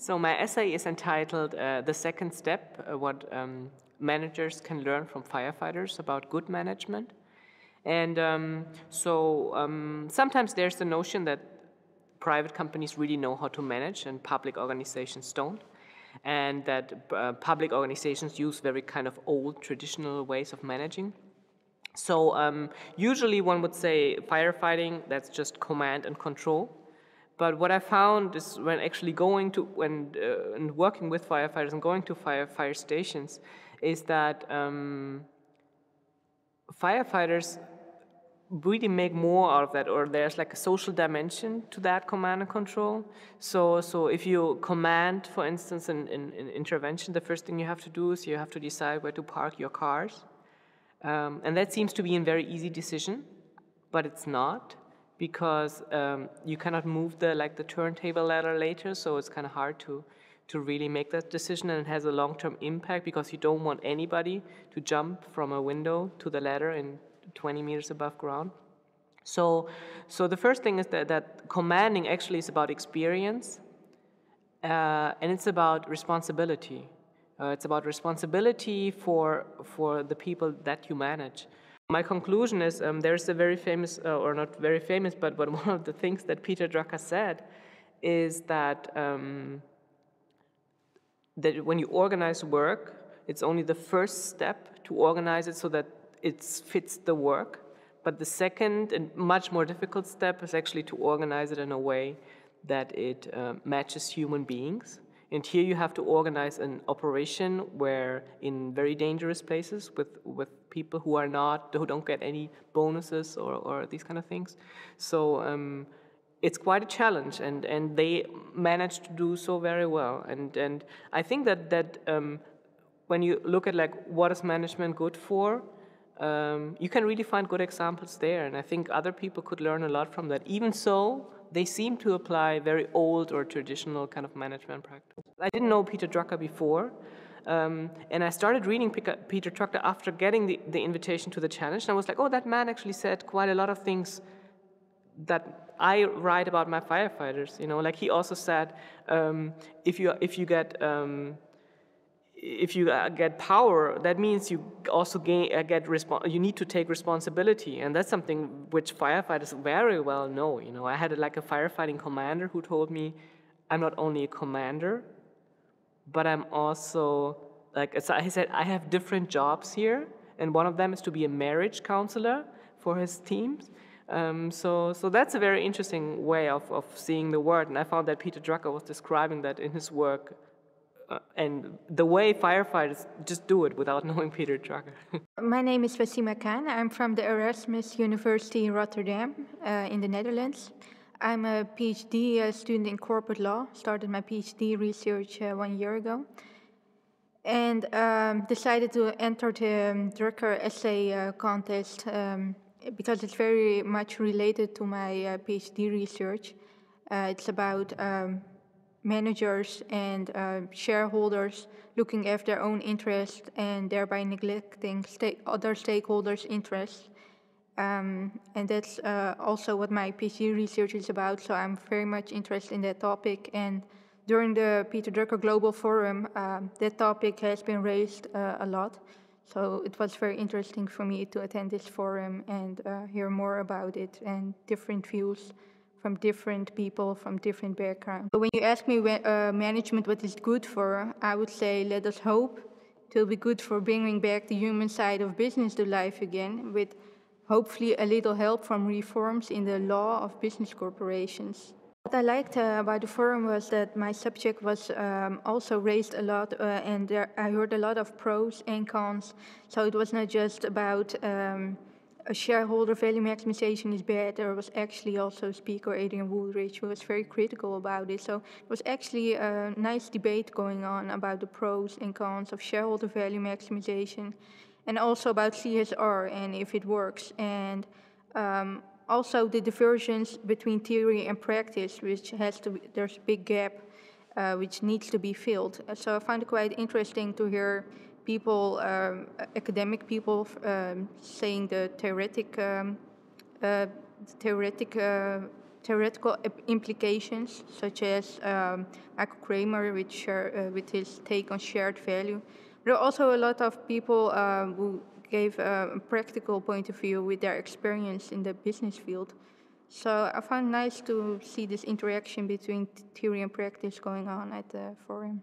So my essay is entitled The Second Step, what managers can learn from firefighters about good management. And sometimes there's the notion that private companies really know how to manage and public organizations don't. And that public organizations use very kind of old traditional ways of managing. So usually one would say firefighting, that's just command and control. But what I found is when actually and working with firefighters and going to fire stations, is that firefighters really make more out of that, or there's like a social dimension to that command and control. So if you command, for instance, an intervention, the first thing you have to do is you have to decide where to park your cars. And that seems to be a very easy decision, but it's not, because you cannot move the turntable ladder later, so it's kind of hard to really make that decision, and it has a long-term impact because you don't want anybody to jump from a window to the ladder in 20 meters above ground. So the first thing is that commanding actually is about experience, and it's about responsibility. It's about responsibility for the people that you manage. My conclusion is there's a very famous, or not very famous, but one of the things that Peter Drucker said is that that when you organize work, it's only the first step to organize it so that it fits the work. But the second and much more difficult step is actually to organize it in a way that it matches human beings. And here you have to organize an operation where in very dangerous places with people who don't get any bonuses or these kind of things. So it's quite a challenge, and they managed to do so very well. And I think that when you look at like what is management good for, you can really find good examples there, and I think other people could learn a lot from that. Even so, they seem to apply very old or traditional kind of management practice. I didn't know Peter Drucker before, and I started reading Peter Drucker after getting the invitation to the challenge, and I was like, oh, that man actually said quite a lot of things that I write about my firefighters. You know, like he also said, if you get power, that means you also you need to take responsibility, and that's something which firefighters very well know. You know, I had a firefighting commander who told me, I'm not only a commander, but I'm also he said, I have different jobs here, and one of them is to be a marriage counselor for his teams. So that's a very interesting way of seeing the world, and I found that Peter Drucker was describing that in his work. And the way firefighters just do it without knowing Peter Drucker. My name is Wasima. I'm from the Erasmus University in Rotterdam, in the Netherlands. I'm a PhD student in corporate law, started my PhD research 1 year ago, and decided to enter the Drucker essay contest because it's very much related to my PhD research. It's about managers and shareholders looking after their own interests and thereby neglecting other stakeholders' interests. And that's also what my PhD research is about, so I'm very much interested in that topic. And during the Peter Drucker Global Forum, that topic has been raised a lot. So it was very interesting for me to attend this forum and hear more about it and different views from different people, from different backgrounds. So when you ask me management what is good for, I would say let us hope it will be good for bringing back the human side of business to life again, with hopefully a little help from reforms in the law of business corporations. What I liked about the forum was that my subject was also raised a lot, and I heard a lot of pros and cons. So it was not just about a shareholder value maximization is bad. There was actually also Speaker Adrian Woolrich who was very critical about it. So it was actually a nice debate going on about the pros and cons of shareholder value maximization, and also about CSR and if it works, and also the divergence between theory and practice, which there's a big gap which needs to be filled. So I find it quite interesting to hear people, academic people, saying the theoretic theoretical implications, such as Michael Kramer with his take on shared value. There are also a lot of people who gave a practical point of view with their experience in the business field. So I found nice to see this interaction between theory and practice going on at the forum.